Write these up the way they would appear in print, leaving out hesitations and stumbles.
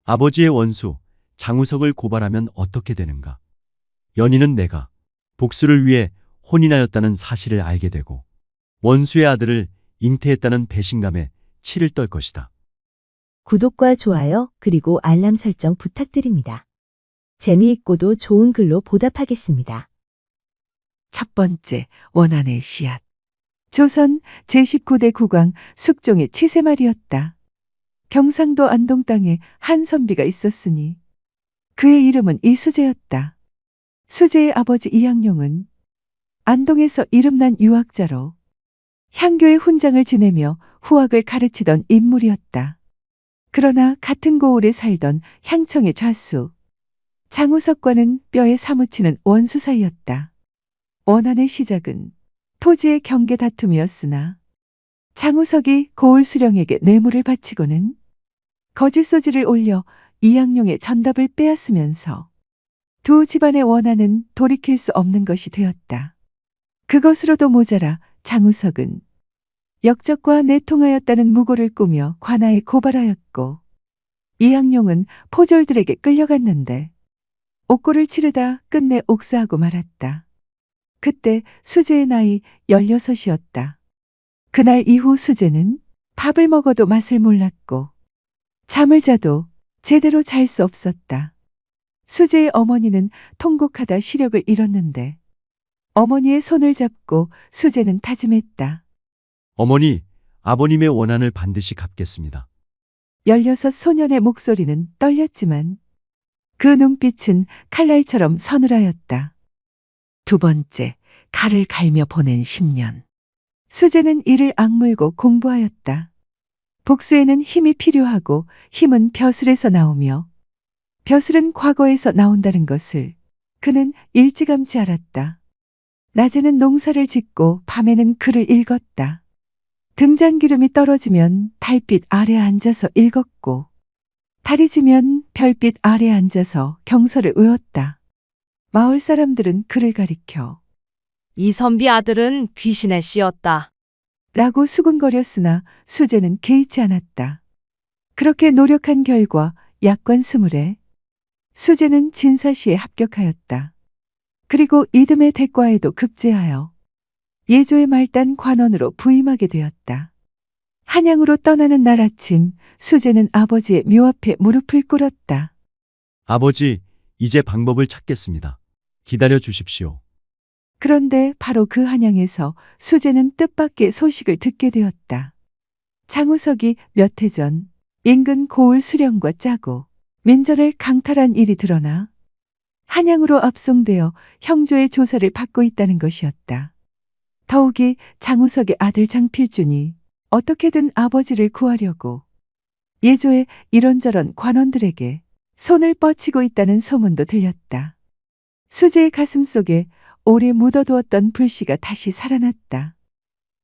아버지의 원수 장우석을 고발하면 어떻게 되는가? 연희는 내가 복수를 위해 혼인하였다는 사실을 알게 되고 원수의 아들을 잉태했다는 배신감에 치를 떨 것이다. 구독과 좋아요 그리고 알람 설정 부탁드립니다. 재미있고도 좋은 글로 보답하겠습니다. 첫 번째, 원한의 씨앗. 조선 제19대 국왕 숙종의 치세말이었다. 경상도 안동 땅에 한 선비가 있었으니 그의 이름은 이수재였다. 수재의 아버지 이양룡은 안동에서 이름난 유학자로 향교의 훈장을 지내며 후학을 가르치던 인물이었다. 그러나 같은 고을에 살던 향청의 좌수 장우석과는 뼈에 사무치는 원수 사이였다. 원한의 시작은 토지의 경계 다툼이었으나 장우석이 고을 수령에게 뇌물을 바치고는 거짓 소지를 올려 이양룡의 전답을 빼앗으면서 두 집안의 원한은 돌이킬 수 없는 것이 되었다. 그것으로도 모자라 장우석은 역적과 내통하였다는 무고를 꾸며 관아에 고발하였고 이양룡은 포졸들에게 끌려갔는데 옥고를 치르다 끝내 옥사하고 말았다. 그때 수재의 나이 16이었다. 그날 이후 수재는 밥을 먹어도 맛을 몰랐고 잠을 자도 제대로 잘 수 없었다. 수재의 어머니는 통곡하다 시력을 잃었는데 어머니의 손을 잡고 수재는 다짐했다. 어머니, 아버님의 원한을 반드시 갚겠습니다. 16 소년의 목소리는 떨렸지만 그 눈빛은 칼날처럼 서늘하였다. 두 번째, 칼을 갈며 보낸 10년. 수재는 이를 악물고 공부하였다. 복수에는 힘이 필요하고 힘은 벼슬에서 나오며 벼슬은 과거에서 나온다는 것을 그는 일찌감치 알았다. 낮에는 농사를 짓고 밤에는 글을 읽었다. 등잔기름이 떨어지면 달빛 아래 앉아서 읽었고 달이 지면 별빛 아래 앉아서 경서를 외웠다. 마을 사람들은 그를 가리켜 이선비 아들은 귀신의 씨였다. 라고 수군거렸으나 수재는 개의치 않았다. 그렇게 노력한 결과 약관 20에 수재는 진사시에 합격하였다. 그리고 이듬해 대과에도 급제하여 예조의 말단 관원으로 부임하게 되었다. 한양으로 떠나는 날 아침 수재는 아버지의 묘 앞에 무릎을 꿇었다. 아버지, 이제 방법을 찾겠습니다. 기다려 주십시오. 그런데 바로 그 한양에서 수재는 뜻밖의 소식을 듣게 되었다. 장우석이 몇 해 전 인근 고을 수령과 짜고 민전을 강탈한 일이 드러나 한양으로 압송되어 형조의 조사를 받고 있다는 것이었다. 더욱이 장우석의 아들 장필준이 어떻게든 아버지를 구하려고 예조의 이런저런 관원들에게 손을 뻗치고 있다는 소문도 들렸다. 수재의 가슴 속에 오래 묻어두었던 불씨가 다시 살아났다.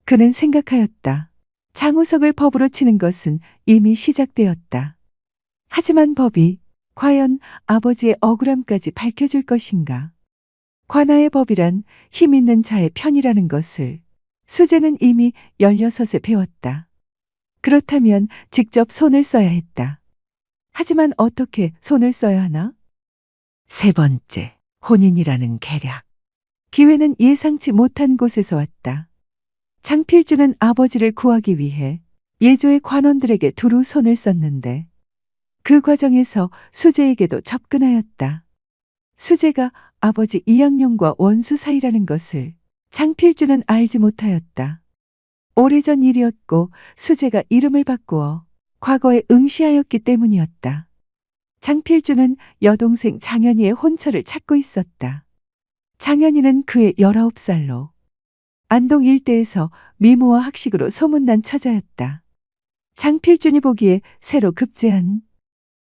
그는 생각하였다. 장우석을 법으로 치는 것은 이미 시작되었다. 하지만 법이 과연 아버지의 억울함까지 밝혀줄 것인가? 관아의 법이란 힘 있는 자의 편이라는 것을 수재는 이미 16에 배웠다. 그렇다면 직접 손을 써야 했다. 하지만 어떻게 손을 써야 하나? 세 번째, 혼인이라는 계략. 기회는 예상치 못한 곳에서 왔다. 장필주는 아버지를 구하기 위해 예조의 관원들에게 두루 손을 썼는데 그 과정에서 수재에게도 접근하였다. 수재가 아버지 이양룡과 원수 사이라는 것을 장필주는 알지 못하였다. 오래전 일이었고 수재가 이름을 바꾸어 과거에 응시하였기 때문이었다. 장필주는 여동생 장현이의 혼처를 찾고 있었다. 장현이는 그의 19살로 안동 일대에서 미모와 학식으로 소문난 처자였다. 장필준이 보기에 새로 급제한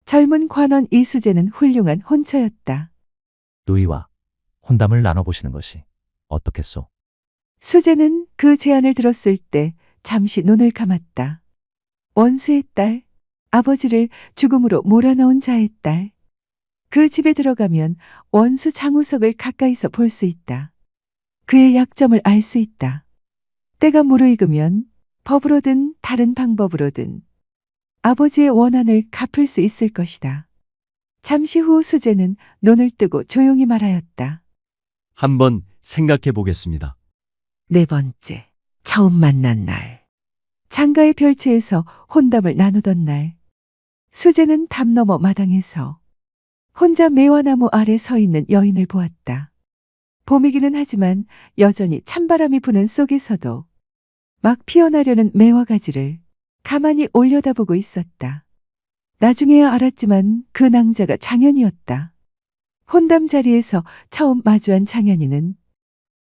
젊은 관원 이수재는 훌륭한 혼처였다. 노이와 혼담을 나눠보시는 것이 어떻겠소? 수재는 그 제안을 들었을 때 잠시 눈을 감았다. 원수의 딸, 아버지를 죽음으로 몰아넣은 자의 딸. 그 집에 들어가면 원수 장우석을 가까이서 볼 수 있다. 그의 약점을 알 수 있다. 때가 무르익으면 법으로든 다른 방법으로든 아버지의 원한을 갚을 수 있을 것이다. 잠시 후 수재는 눈을 뜨고 조용히 말하였다. 한번 생각해 보겠습니다. 네 번째, 처음 만난 날. 장가의 별채에서 혼담을 나누던 날. 수재는 담 너머 마당에서 혼자 매화나무 아래 서 있는 여인을 보았다. 봄이기는 하지만 여전히 찬바람이 부는 속에서도 막 피어나려는 매화가지를 가만히 올려다보고 있었다. 나중에야 알았지만 그 낭자가 장현이었다. 혼담 자리에서 처음 마주한 장현이는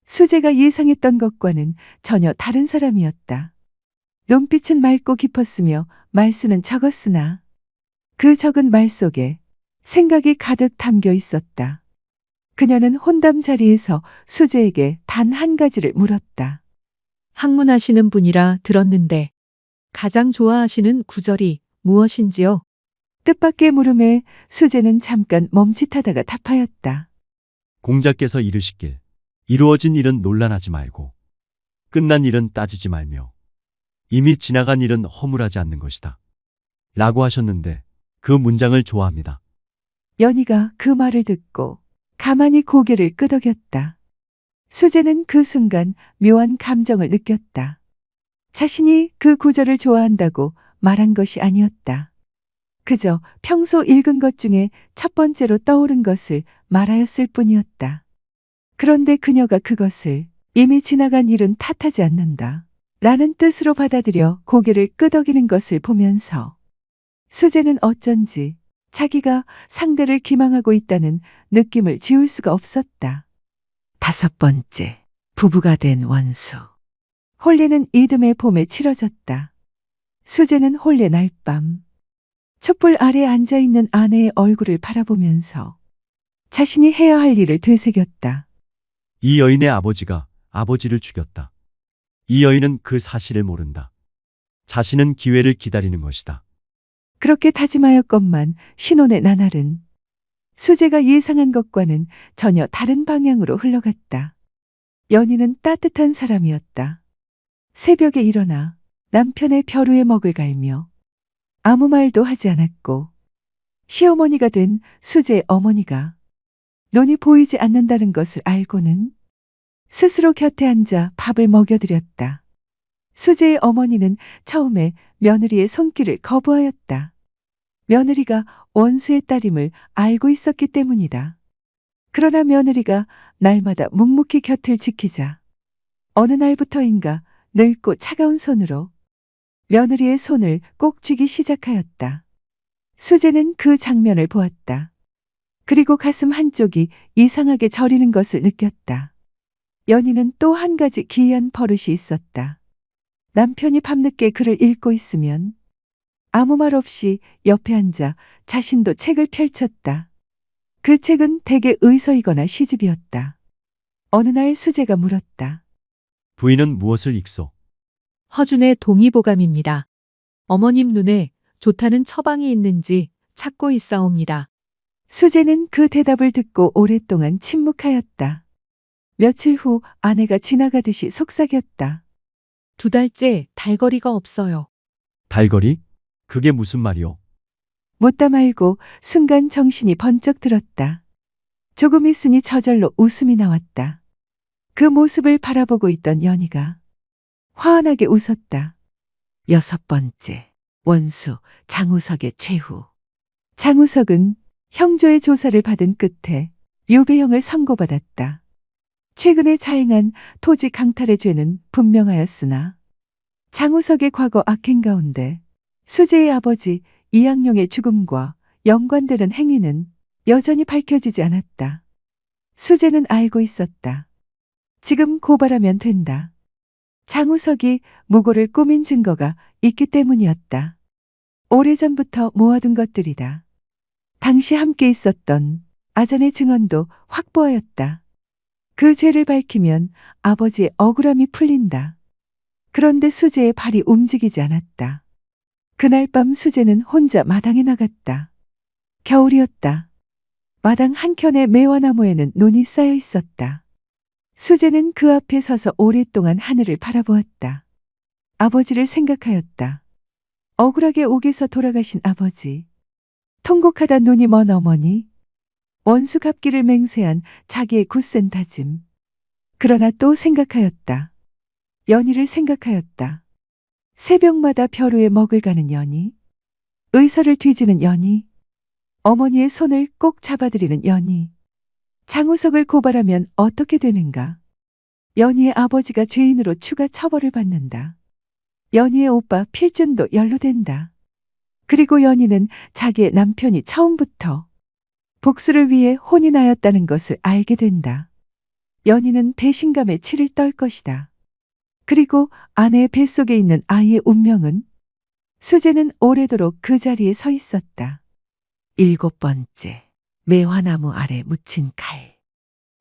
수재가 예상했던 것과는 전혀 다른 사람이었다. 눈빛은 맑고 깊었으며 말수는 적었으나 그 적은 말 속에 생각이 가득 담겨 있었다. 그녀는 혼담 자리에서 수재에게 단 한 가지를 물었다. 학문하시는 분이라 들었는데 가장 좋아하시는 구절이 무엇인지요? 뜻밖의 물음에 수재는 잠깐 멈칫하다가 답하였다. 공자께서 이르시길 이루어진 일은 논란하지 말고 끝난 일은 따지지 말며 이미 지나간 일은 허물하지 않는 것이다. 라고 하셨는데 그 문장을 좋아합니다. 연희가 그 말을 듣고 가만히 고개를 끄덕였다. 수재는 그 순간 묘한 감정을 느꼈다. 자신이 그 구절을 좋아한다고 말한 것이 아니었다. 그저 평소 읽은 것 중에 첫 번째로 떠오른 것을 말하였을 뿐이었다. 그런데 그녀가 그것을 이미 지나간 일은 탓하지 않는다. 라는 뜻으로 받아들여 고개를 끄덕이는 것을 보면서 수재는 어쩐지 자기가 상대를 기망하고 있다는 느낌을 지울 수가 없었다. 다섯 번째, 부부가 된 원수. 홀례는 이듬해 봄에 치러졌다. 수재는 홀례 날밤 촛불 아래 앉아있는 아내의 얼굴을 바라보면서 자신이 해야 할 일을 되새겼다. 이 여인의 아버지가 아버지를 죽였다. 이 여인은 그 사실을 모른다. 자신은 기회를 기다리는 것이다. 그렇게 다짐하였건만 신혼의 나날은 수재가 예상한 것과는 전혀 다른 방향으로 흘러갔다. 연희는 따뜻한 사람이었다. 새벽에 일어나 남편의 벼루에 먹을 갈며 아무 말도 하지 않았고 시어머니가 된 수재의 어머니가 눈이 보이지 않는다는 것을 알고는 스스로 곁에 앉아 밥을 먹여드렸다. 수재의 어머니는 처음에 며느리의 손길을 거부하였다. 며느리가 원수의 딸임을 알고 있었기 때문이다. 그러나 며느리가 날마다 묵묵히 곁을 지키자 어느 날부터인가 늙고 차가운 손으로 며느리의 손을 꼭 쥐기 시작하였다. 수재는 그 장면을 보았다. 그리고 가슴 한쪽이 이상하게 저리는 것을 느꼈다. 연희는 또 한 가지 기이한 버릇이 있었다. 남편이 밤늦게 글을 읽고 있으면 아무 말 없이 옆에 앉아 자신도 책을 펼쳤다. 그 책은 대개 의서이거나 시집이었다. 어느 날 수재가 물었다. 부인은 무엇을 읽소? 허준의 동의보감입니다. 어머님 눈에 좋다는 처방이 있는지 찾고 있사옵니다. 수재는 그 대답을 듣고 오랫동안 침묵하였다. 며칠 후 아내가 지나가듯이 속삭였다. 2달째 달거리가 없어요. 달거리? 그게 무슨 말이오? 묻다 말고 순간 정신이 번쩍 들었다. 조금 있으니 저절로 웃음이 나왔다. 그 모습을 바라보고 있던 연희가 화환하게 웃었다. 여섯 번째, 원수 장우석의 최후. 장우석은 형조의 조사를 받은 끝에 유배형을 선고받았다. 최근에 자행한 토지 강탈의 죄는 분명하였으나 장우석의 과거 악행 가운데 수재의 아버지 이양룡의 죽음과 연관되는 행위는 여전히 밝혀지지 않았다. 수재는 알고 있었다. 지금 고발하면 된다. 장우석이 무고를 꾸민 증거가 있기 때문이었다. 오래전부터 모아둔 것들이다. 당시 함께 있었던 아전의 증언도 확보하였다. 그 죄를 밝히면 아버지의 억울함이 풀린다. 그런데 수재의 발이 움직이지 않았다. 그날 밤 수재는 혼자 마당에 나갔다. 겨울이었다. 마당 한켠의 매화나무에는 눈이 쌓여 있었다. 수재는 그 앞에 서서 오랫동안 하늘을 바라보았다. 아버지를 생각하였다. 억울하게 옥에서 돌아가신 아버지, 통곡하다 눈이 먼 어머니, 원수 갚기를 맹세한 자기의 굳센 다짐. 그러나 또 생각하였다. 연희를 생각하였다. 새벽마다 벼루에 먹을 가는 연희, 의서를 뒤지는 연희, 어머니의 손을 꼭 잡아드리는 연희. 장우석을 고발하면 어떻게 되는가? 연희의 아버지가 죄인으로 추가 처벌을 받는다. 연희의 오빠 필준도 연루된다. 그리고 연희는 자기의 남편이 처음부터 복수를 위해 혼이 나였다는 것을 알게 된다. 연희는 배신감에 치를 떨 것이다. 그리고 아내의 뱃속에 있는 아이의 운명은? 수재는 오래도록 그 자리에 서 있었다. 7번째, 매화나무 아래 묻힌 칼.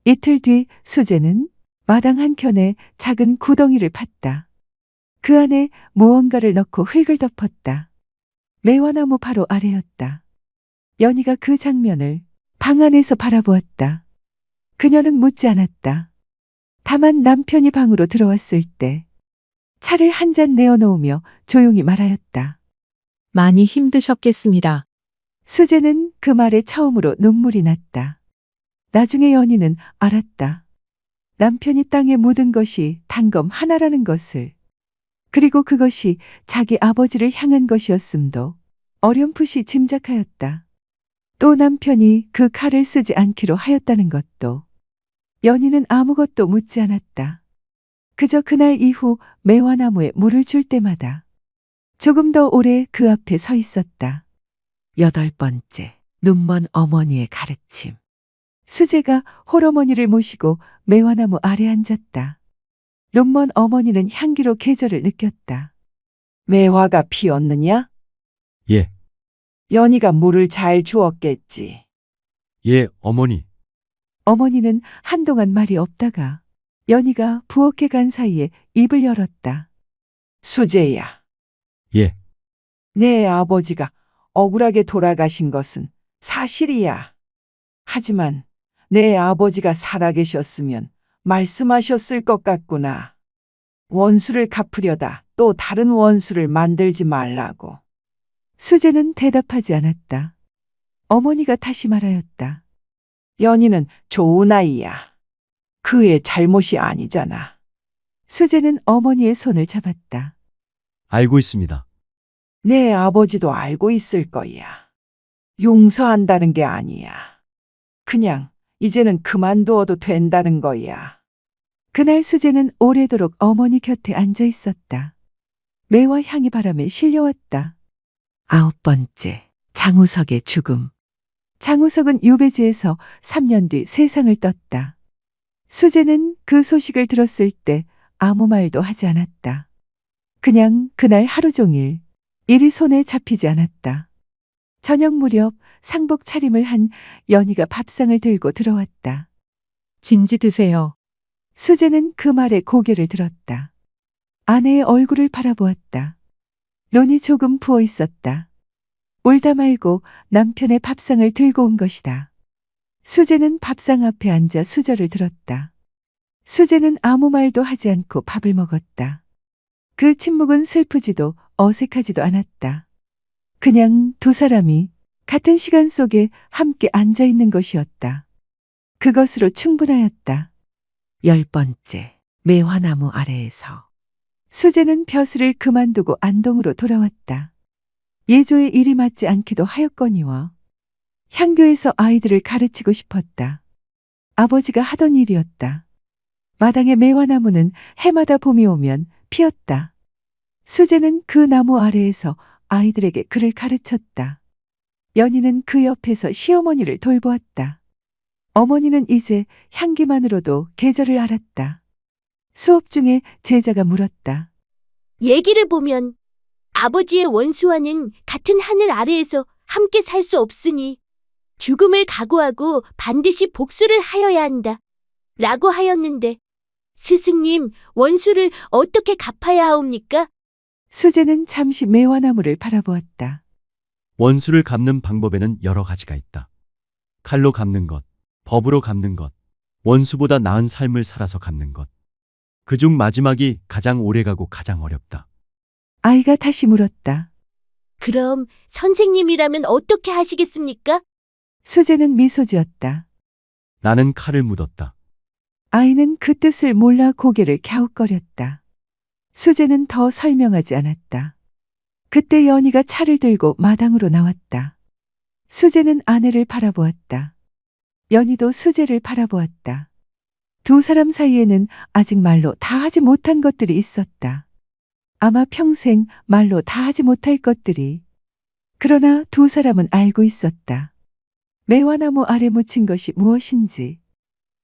이틀 뒤 수재는 마당 한켠에 작은 구덩이를 팠다. 그 안에 무언가를 넣고 흙을 덮었다. 매화나무 바로 아래였다. 연희가 그 장면을 방 안에서 바라보았다. 그녀는 묻지 않았다. 다만 남편이 방으로 들어왔을 때 차를 한 잔 내어놓으며 조용히 말하였다. 많이 힘드셨겠습니다. 수재는 그 말에 처음으로 눈물이 났다. 나중에 연희는 알았다. 남편이 땅에 묻은 것이 단검 하나라는 것을. 그리고 그것이 자기 아버지를 향한 것이었음도 어렴풋이 짐작하였다. 또 남편이 그 칼을 쓰지 않기로 하였다는 것도. 연희는 아무것도 묻지 않았다. 그저 그날 이후 매화나무에 물을 줄 때마다 조금 더 오래 그 앞에 서 있었다. 8번째, 눈먼 어머니의 가르침. 수재가 홀어머니를 모시고 매화나무 아래 앉았다. 눈먼 어머니는 향기로 계절을 느꼈다. 매화가 피었느냐? 예, 연희가 물을 잘 주었겠지. 예, 어머니. 어머니는 한동안 말이 없다가 연희가 부엌에 간 사이에 입을 열었다. 수재야, 예, 내 아버지가 억울하게 돌아가신 것은 사실이야. 하지만 내 아버지가 살아계셨으면 말씀하셨을 것 같구나. 원수를 갚으려다 또 다른 원수를 만들지 말라고. 수재는 대답하지 않았다. 어머니가 다시 말하였다. 연희는 좋은 아이야. 그의 잘못이 아니잖아. 수재는 어머니의 손을 잡았다. 알고 있습니다. 내 아버지도 알고 있을 거야. 용서한다는 게 아니야. 그냥 이제는 그만두어도 된다는 거야. 그날 수재는 오래도록 어머니 곁에 앉아 있었다. 매화 향이 바람에 실려왔다. 9번째, 장우석의 죽음. 장우석은 유배지에서 3년 뒤 세상을 떴다. 수재는 그 소식을 들었을 때 아무 말도 하지 않았다. 그냥 그날 하루 종일 일이 손에 잡히지 않았다. 저녁 무렵 상복 차림을 한 연희가 밥상을 들고 들어왔다. 진지 드세요. 수재는 그 말에 고개를 들었다. 아내의 얼굴을 바라보았다. 눈이 조금 부어 있었다. 울다 말고 남편의 밥상을 들고 온 것이다. 수재는 밥상 앞에 앉아 수저를 들었다. 수재는 아무 말도 하지 않고 밥을 먹었다. 그 침묵은 슬프지도 어색하지도 않았다. 그냥 두 사람이 같은 시간 속에 함께 앉아 있는 것이었다. 그것으로 충분하였다. 10번째, 매화나무 아래에서. 수재는 벼슬을 그만두고 안동으로 돌아왔다. 예조의 일이 맞지 않기도 하였거니와 향교에서 아이들을 가르치고 싶었다. 아버지가 하던 일이었다. 마당의 매화나무는 해마다 봄이 오면 피었다. 수재는 그 나무 아래에서 아이들에게 글을 가르쳤다. 연희는 그 옆에서 시어머니를 돌보았다. 어머니는 이제 향기만으로도 계절을 알았다. 수업 중에 제자가 물었다. 얘기를 보면 아버지의 원수와는 같은 하늘 아래에서 함께 살 수 없으니 죽음을 각오하고 반드시 복수를 하여야 한다. 라고 하였는데 스승님, 원수를 어떻게 갚아야 하옵니까? 수재는 잠시 매화나무를 바라보았다. 원수를 갚는 방법에는 여러 가지가 있다. 칼로 갚는 것, 법으로 갚는 것, 원수보다 나은 삶을 살아서 갚는 것. 그중 마지막이 가장 오래가고 가장 어렵다. 아이가 다시 물었다. 그럼 선생님이라면 어떻게 하시겠습니까? 수재는 미소 지었다. 나는 칼을 묻었다. 아이는 그 뜻을 몰라 고개를 갸웃거렸다. 수재는 더 설명하지 않았다. 그때 연희가 차를 들고 마당으로 나왔다. 수재는 아내를 바라보았다. 연희도 수재를 바라보았다. 두 사람 사이에는 아직 말로 다 하지 못한 것들이 있었다. 아마 평생 말로 다 하지 못할 것들이. 그러나 두 사람은 알고 있었다. 매화나무 아래 묻힌 것이 무엇인지,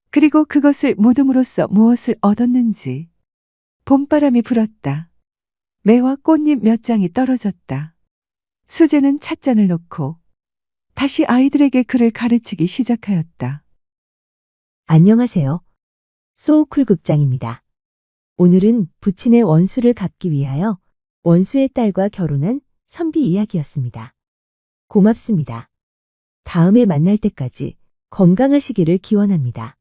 그리고 그것을 묻음으로써 무엇을 얻었는지. 봄바람이 불었다. 매화 꽃잎 몇 장이 떨어졌다. 수재는 찻잔을 놓고 다시 아이들에게 글을 가르치기 시작하였다. 안녕하세요. 소우쿨 극장입니다. 오늘은 부친의 원수를 갚기 위하여 원수의 딸과 결혼한 선비 이야기였습니다. 고맙습니다. 다음에 만날 때까지 건강하시기를 기원합니다.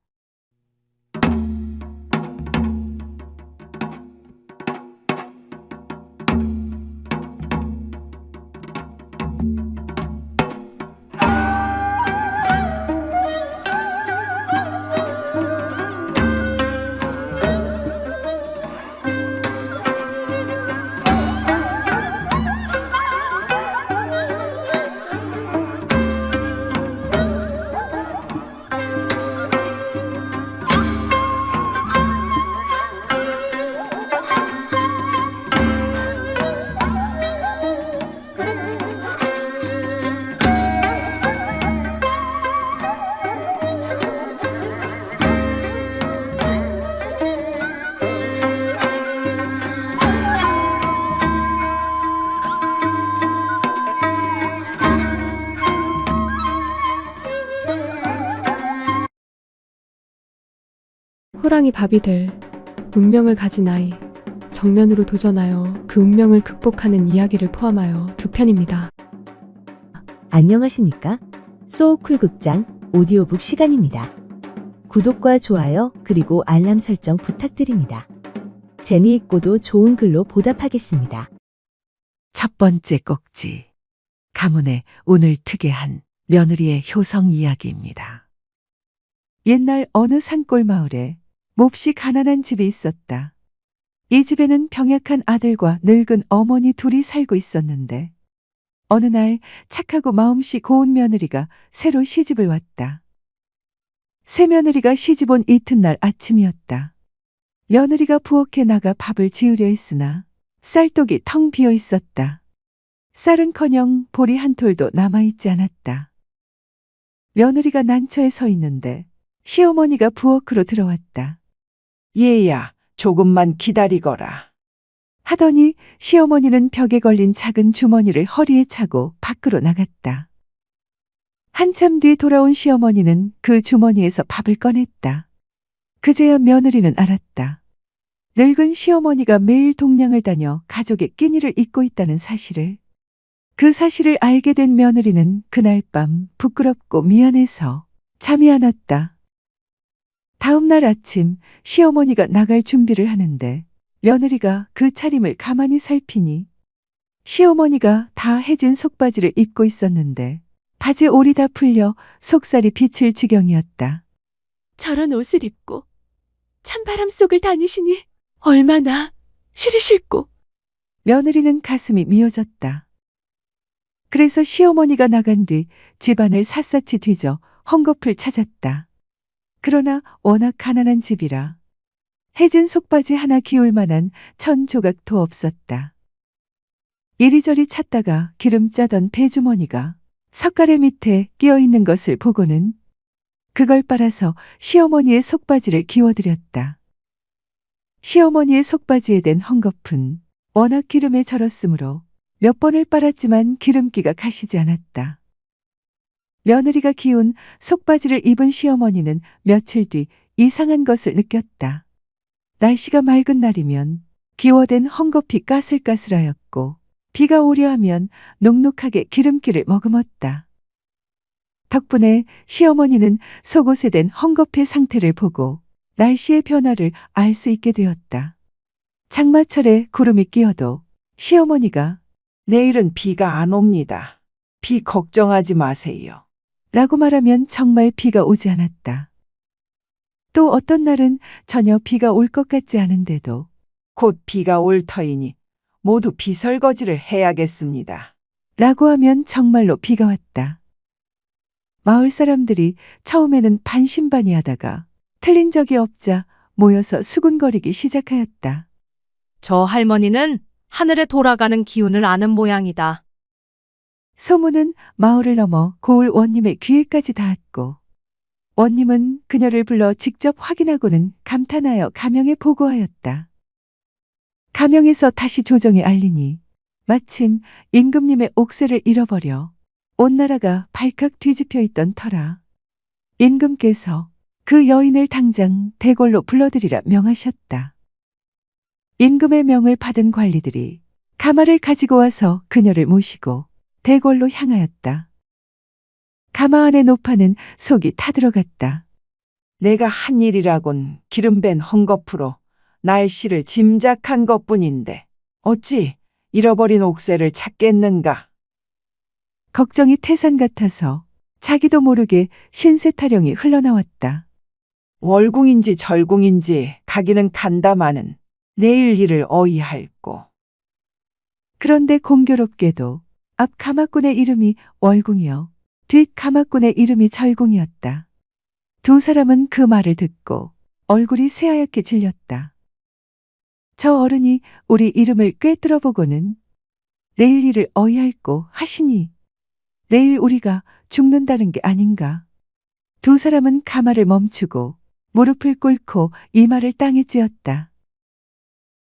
호랑이 밥이 될 운명을 가진 아이, 정면으로 도전하여 그 운명을 극복하는 이야기를 포함하여 두 편입니다. 안녕하십니까? 소우쿨 극장 오디오북 시간입니다. 구독과 좋아요 그리고 알람 설정 부탁드립니다. 재미있고도 좋은 글로 보답하겠습니다. 첫 번째 꼭지. 가문의 운을 트게 한 며느리의 효성 이야기입니다. 옛날 어느 산골 마을에 몹시 가난한 집이 있었다. 이 집에는 병약한 아들과 늙은 어머니 둘이 살고 있었는데 어느 날 착하고 마음씨 고운 며느리가 새로 시집을 왔다. 새 며느리가 시집 온 이튿날 아침이었다. 며느리가 부엌에 나가 밥을 지으려 했으나 쌀독이 텅 비어 있었다. 쌀은커녕 보리 한 톨도 남아있지 않았다. 며느리가 난처해 서 있는데 시어머니가 부엌으로 들어왔다. 얘야, 조금만 기다리거라. 하더니 시어머니는 벽에 걸린 작은 주머니를 허리에 차고 밖으로 나갔다. 한참 뒤 돌아온 시어머니는 그 주머니에서 밥을 꺼냈다. 그제야 며느리는 알았다. 늙은 시어머니가 매일 동량을 다녀 가족의 끼니를 잇고 있다는 사실을. 그 사실을 알게 된 며느리는 그날 밤 부끄럽고 미안해서 잠이 안 왔다. 다음 날 아침 시어머니가 나갈 준비를 하는데 며느리가 그 차림을 가만히 살피니 시어머니가 다 해진 속바지를 입고 있었는데 바지 올이 다 풀려 속살이 비칠 지경이었다. 저런 옷을 입고 찬바람 속을 다니시니 얼마나 싫으실꼬. 며느리는 가슴이 미어졌다. 그래서 시어머니가 나간 뒤 집안을 샅샅이 뒤져 헝겊을 찾았다. 그러나 워낙 가난한 집이라 해진 속바지 하나 기울 만한 천 조각도 없었다. 이리저리 찾다가 기름 짜던 배주머니가 석가래 밑에 끼어 있는 것을 보고는 그걸 빨아서 시어머니의 속바지를 기워드렸다. 시어머니의 속바지에 댄 헝겊은 워낙 기름에 절었으므로 몇 번을 빨았지만 기름기가 가시지 않았다. 며느리가 기운 속바지를 입은 시어머니는 며칠 뒤 이상한 것을 느꼈다. 날씨가 맑은 날이면 기워댄 헝겊이 까슬까슬하였고 비가 오려 하면 눅눅하게 기름기를 머금었다. 덕분에 시어머니는 속옷에 댄 헝겊의 상태를 보고 날씨의 변화를 알 수 있게 되었다. 장마철에 구름이 끼어도 시어머니가 내일은 비가 안 옵니다. 비 걱정하지 마세요. 라고 말하면 정말 비가 오지 않았다. 또 어떤 날은 전혀 비가 올 것 같지 않은데도 곧 비가 올 터이니 모두 비 설거지를 해야겠습니다. 라고 하면 정말로 비가 왔다. 마을 사람들이 처음에는 반신반의하다가 틀린 적이 없자 모여서 수군거리기 시작하였다. 저 할머니는 하늘에 돌아가는 기운을 아는 모양이다. 소문은 마을을 넘어 고을 원님의 귀에까지 닿았고 원님은 그녀를 불러 직접 확인하고는 감탄하여 가명에 보고하였다. 가명에서 다시 조정에 알리니 마침 임금님의 옥새를 잃어버려 온 나라가 발칵 뒤집혀 있던 터라 임금께서 그 여인을 당장 대궐로 불러들이라 명하셨다. 임금의 명을 받은 관리들이 가마를 가지고 와서 그녀를 모시고 대궐로 향하였다. 가마 안의 노파는 속이 타들어갔다. 내가 한 일이라곤 기름밴 헝겊으로 날씨를 짐작한 것뿐인데 어찌 잃어버린 옥새를 찾겠는가? 걱정이 태산 같아서 자기도 모르게 신세 타령이 흘러나왔다. 월궁인지 절궁인지 가기는 간다마는 내일 일을 어이할꼬. 그런데 공교롭게도 앞 가마꾼의 이름이 월궁이요 뒷 가마꾼의 이름이 절궁이었다. 두 사람은 그 말을 듣고 얼굴이 새하얗게 질렸다. 저 어른이 우리 이름을 꿰뚫어 보고는 내일 일을 어이할꼬 하시니 내일 우리가 죽는다는 게 아닌가. 두 사람은 가마를 멈추고 무릎을 꿇고 이마를 땅에 찧었다.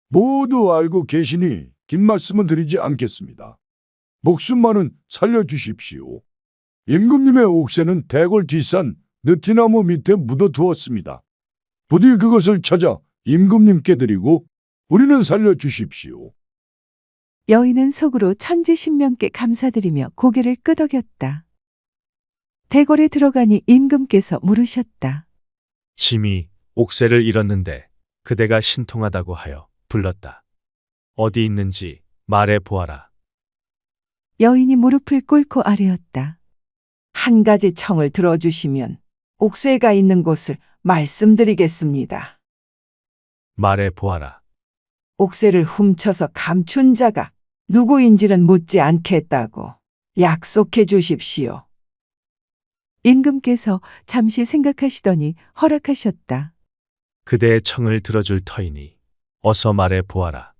모두 알고 계시니 긴 말씀은 드리지 않겠습니다. 목숨만은 살려주십시오. 임금님의 옥새는 대궐 뒷산 느티나무 밑에 묻어두었습니다. 부디 그것을 찾아 임금님께 드리고 우리는 살려주십시오. 여인은 속으로 천지신명께 감사드리며 고개를 끄덕였다. 대궐에 들어가니 임금께서 물으셨다. 짐이 옥새를 잃었는데 그대가 신통하다고 하여 불렀다. 어디 있는지 말해 보아라. 여인이 무릎을 꿇고 아뢰었다. 한 가지 청을 들어주시면 옥새가 있는 곳을 말씀드리겠습니다. 말해 보아라. 옥새를 훔쳐서 감춘 자가 누구인지는 묻지 않겠다고 약속해 주십시오. 임금께서 잠시 생각하시더니 허락하셨다. 그대의 청을 들어줄 터이니 어서 말해 보아라.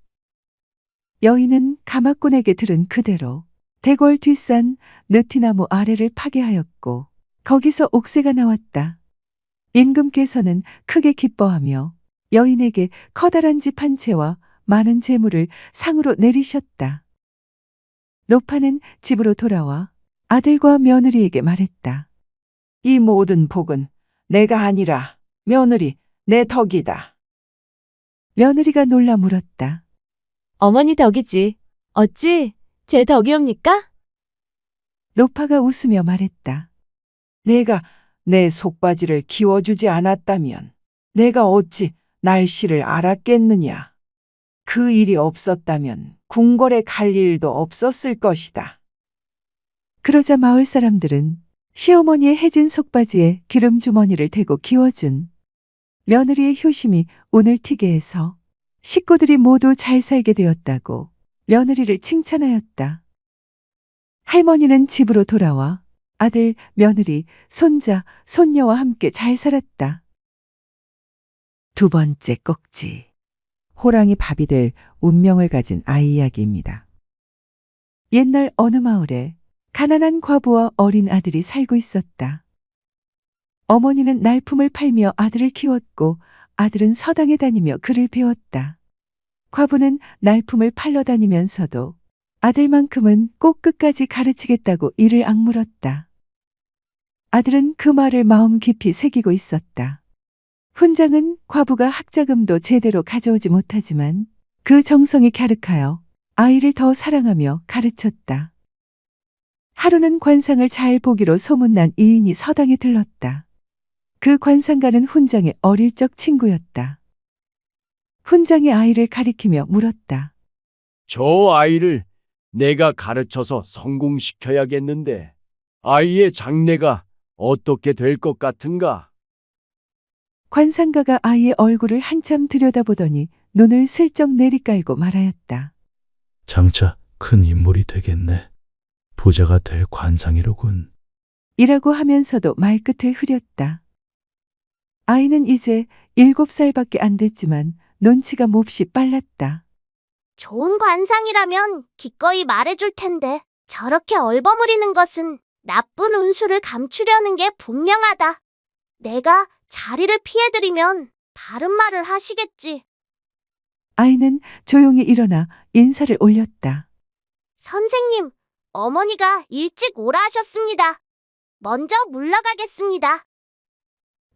여인은 가마꾼에게 들은 그대로 대궐 뒷산 느티나무 아래를 파괴하였고 거기서 옥새가 나왔다. 임금께서는 크게 기뻐하며 여인에게 커다란 집 한 채와 많은 재물을 상으로 내리셨다. 노파는 집으로 돌아와 아들과 며느리에게 말했다. 이 모든 복은 내가 아니라 며느리 내 덕이다. 며느리가 놀라 물었다. 어머니 덕이지. 어찌 제 덕이옵니까? 노파가 웃으며 말했다. 내가 내 속바지를 키워주지 않았다면 내가 어찌 날씨를 알았겠느냐. 그 일이 없었다면 궁궐에 갈 일도 없었을 것이다. 그러자 마을 사람들은 시어머니의 해진 속바지에 기름 주머니를 대고 키워준 며느리의 효심이 운을 튀게 해서 식구들이 모두 잘 살게 되었다고 며느리를 칭찬하였다. 할머니는 집으로 돌아와 아들, 며느리, 손자, 손녀와 함께 잘 살았다. 두 번째 꼭지. 호랑이 밥이 될 운명을 가진 아이 이야기입니다. 옛날 어느 마을에 가난한 과부와 어린 아들이 살고 있었다. 어머니는 날품을 팔며 아들을 키웠고 아들은 서당에 다니며 글을 배웠다. 과부는 날품을 팔러 다니면서도 아들만큼은 꼭 끝까지 가르치겠다고 이를 악물었다. 아들은 그 말을 마음 깊이 새기고 있었다. 훈장은 과부가 학자금도 제대로 가져오지 못하지만 그 정성이 갸륵하여 아이를 더 사랑하며 가르쳤다. 하루는 관상을 잘 보기로 소문난 이인이 서당에 들렀다. 그 관상가는 훈장의 어릴 적 친구였다. 훈장이 아이를 가리키며 물었다. 저 아이를 내가 가르쳐서 성공시켜야겠는데 아이의 장래가 어떻게 될 것 같은가? 관상가가 아이의 얼굴을 한참 들여다보더니 눈을 슬쩍 내리깔고 말하였다. 장차 큰 인물이 되겠네. 부자가 될 관상이로군. 이라고 하면서도 말끝을 흐렸다. 아이는 이제 7살밖에 안 됐지만 눈치가 몹시 빨랐다. 좋은 관상이라면 기꺼이 말해줄 텐데 저렇게 얼버무리는 것은 나쁜 운수를 감추려는 게 분명하다. 내가 자리를 피해드리면 바른 말을 하시겠지. 아이는 조용히 일어나 인사를 올렸다. 선생님, 어머니가 일찍 오라 하셨습니다. 먼저 물러가겠습니다.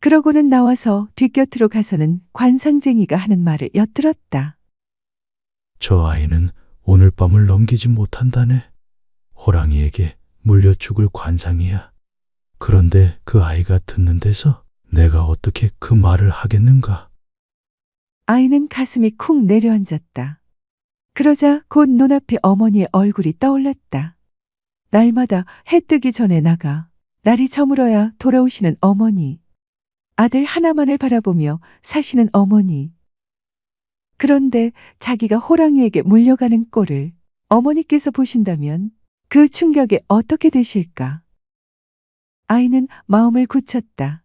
그러고는 나와서 뒷곁으로 가서는 관상쟁이가 하는 말을 엿들었다. 저 아이는 오늘 밤을 넘기지 못한다네. 호랑이에게 물려 죽을 관상이야. 그런데 그 아이가 듣는 데서 내가 어떻게 그 말을 하겠는가? 아이는 가슴이 쿵 내려앉았다. 그러자 곧 눈앞에 어머니의 얼굴이 떠올랐다. 날마다 해 뜨기 전에 나가 날이 저물어야 돌아오시는 어머니. 아들 하나만을 바라보며 사시는 어머니. 그런데 자기가 호랑이에게 물려가는 꼴을 어머니께서 보신다면 그 충격에 어떻게 되실까? 아이는 마음을 굳혔다.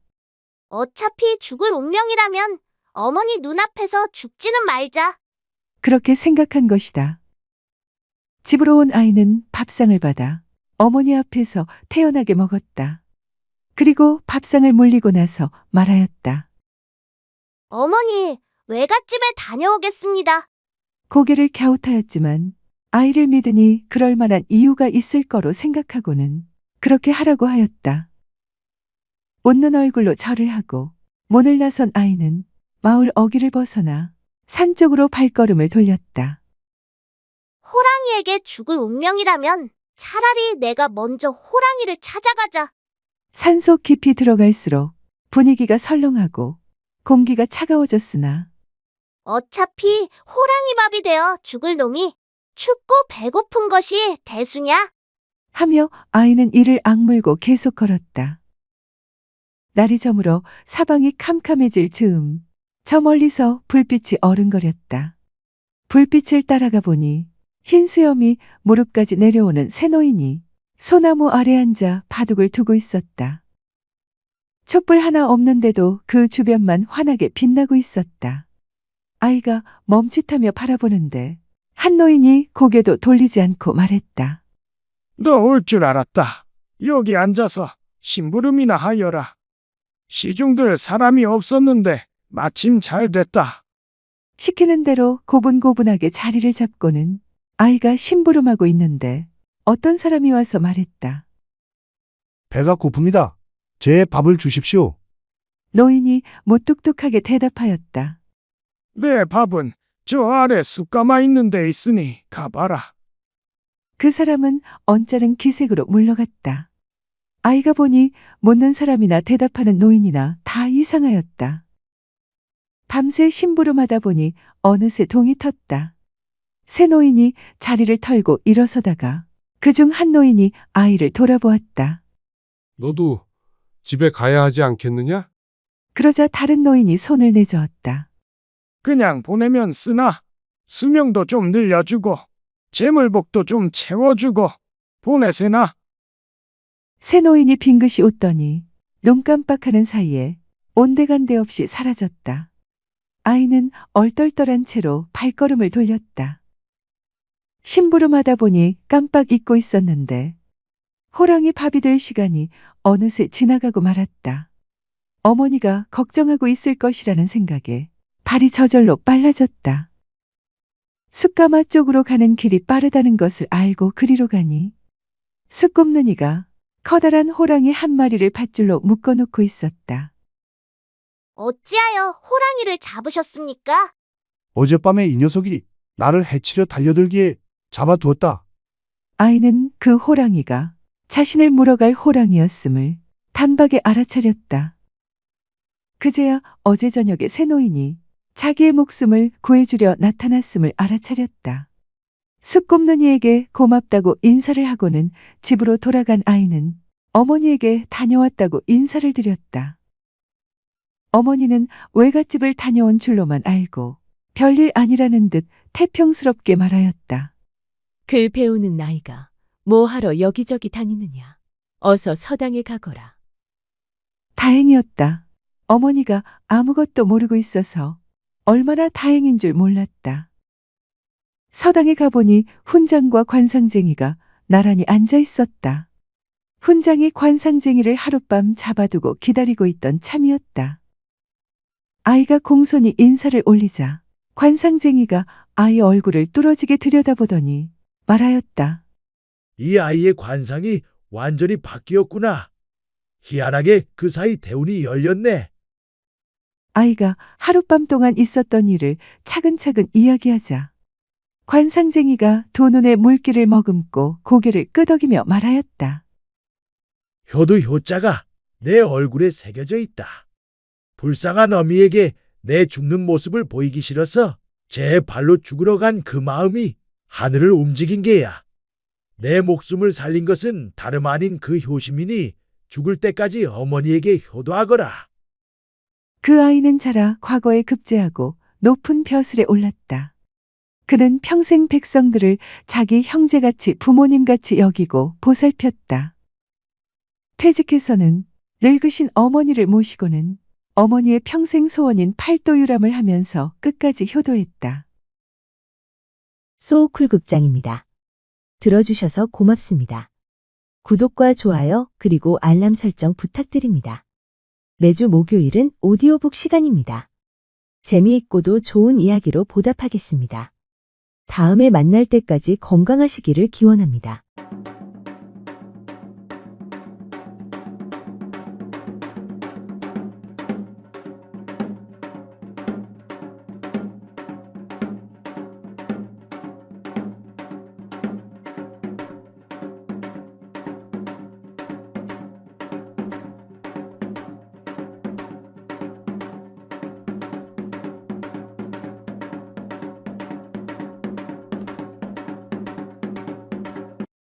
어차피 죽을 운명이라면 어머니 눈앞에서 죽지는 말자. 그렇게 생각한 것이다. 집으로 온 아이는 밥상을 받아 어머니 앞에서 태연하게 먹었다. 그리고 밥상을 물리고 나서 말하였다. 어머니, 외갓집에 다녀오겠습니다. 고개를 갸웃하였지만 아이를 믿으니 그럴 만한 이유가 있을 거로 생각하고는 그렇게 하라고 하였다. 웃는 얼굴로 절을 하고 문을 나선 아이는 마을 어귀를 벗어나 산 쪽으로 발걸음을 돌렸다. 호랑이에게 죽을 운명이라면 차라리 내가 먼저 호랑이를 찾아가자. 산속 깊이 들어갈수록 분위기가 설렁하고 공기가 차가워졌으나 어차피 호랑이 밥이 되어 죽을 놈이 춥고 배고픈 것이 대수냐? 하며 아이는 이를 악물고 계속 걸었다. 날이 저물어 사방이 캄캄해질 즈음 저 멀리서 불빛이 어른거렸다. 불빛을 따라가 보니 흰 수염이 무릎까지 내려오는 새 노인이 소나무 아래 앉아 바둑을 두고 있었다. 촛불 하나 없는데도 그 주변만 환하게 빛나고 있었다. 아이가 멈칫하며 바라보는데 한 노인이 고개도 돌리지 않고 말했다. 너 올 줄 알았다. 여기 앉아서 심부름이나 하여라. 시중들 사람이 없었는데 마침 잘 됐다. 시키는 대로 고분고분하게 자리를 잡고는 아이가 심부름하고 있는데 어떤 사람이 와서 말했다. 배가 고픕니다. 제 밥을 주십시오. 노인이 무뚝뚝하게 대답하였다. 내 밥은 저 아래 숯가마 있는 데 있으니 가봐라. 그 사람은 언짢은 기색으로 물러갔다. 아이가 보니 묻는 사람이나 대답하는 노인이나 다 이상하였다. 밤새 심부름하다 보니 어느새 동이 텄다. 새 노인이 자리를 털고 일어서다가 그중 한 노인이 아이를 돌아보았다. 너도 집에 가야 하지 않겠느냐? 그러자 다른 노인이 손을 내저었다. 그냥 보내면 쓰나 수명도 좀 늘려주고 재물복도 좀 채워주고 보내세나. 새 노인이 빙긋이 웃더니 눈 깜빡하는 사이에 온데간데 없이 사라졌다. 아이는 얼떨떨한 채로 발걸음을 돌렸다. 심부름하다 보니 깜빡 잊고 있었는데 호랑이 밥이 될 시간이 어느새 지나가고 말았다. 어머니가 걱정하고 있을 것이라는 생각에 발이 저절로 빨라졌다. 숯가마 쪽으로 가는 길이 빠르다는 것을 알고 그리로 가니 숯 굽는 이가 커다란 호랑이 한 마리를 밧줄로 묶어놓고 있었다. 어찌하여 호랑이를 잡으셨습니까? 어젯밤에 이 녀석이 나를 해치려 달려들기에 잡아두었다. 아이는 그 호랑이가 자신을 물어갈 호랑이였음을 단박에 알아차렸다. 그제야 어제 저녁에 새 노인이 자기의 목숨을 구해주려 나타났음을 알아차렸다. 숫꼽눈이에게 고맙다고 인사를 하고는 집으로 돌아간 아이는 어머니에게 다녀왔다고 인사를 드렸다. 어머니는 외갓집을 다녀온 줄로만 알고 별일 아니라는 듯 태평스럽게 말하였다. 글 배우는 나이가 뭐하러 여기저기 다니느냐. 어서 서당에 가거라. 다행이었다. 어머니가 아무것도 모르고 있어서 얼마나 다행인 줄 몰랐다. 서당에 가보니 훈장과 관상쟁이가 나란히 앉아 있었다. 훈장이 관상쟁이를 하룻밤 잡아두고 기다리고 있던 참이었다. 아이가 공손히 인사를 올리자 관상쟁이가 아이 얼굴을 뚫어지게 들여다보더니 말하였다. 이 아이의 관상이 완전히 바뀌었구나. 희한하게 그 사이 대운이 열렸네. 아이가 하룻밤 동안 있었던 일을 차근차근 이야기하자 관상쟁이가 두 눈에 물기를 머금고 고개를 끄덕이며 말하였다. 효도 효자가 내 얼굴에 새겨져 있다. 불쌍한 어미에게 내 죽는 모습을 보이기 싫어서 제 발로 죽으러 간 그 마음이 하늘을 움직인 게야. 내 목숨을 살린 것은 다름 아닌 그 효심이니 죽을 때까지 어머니에게 효도하거라. 그 아이는 자라 과거에 급제하고 높은 벼슬에 올랐다. 그는 평생 백성들을 자기 형제같이 부모님같이 여기고 보살폈다. 퇴직해서는 늙으신 어머니를 모시고는 어머니의 평생 소원인 팔도유람을 하면서 끝까지 효도했다. 소쿨극장입니다. 들어주셔서 고맙습니다. 구독과 좋아요 그리고 알람 설정 부탁드립니다. 매주 목요일은 오디오북 시간입니다. 재미있고도 좋은 이야기로 보답하겠습니다. 다음에 만날 때까지 건강하시기를 기원합니다.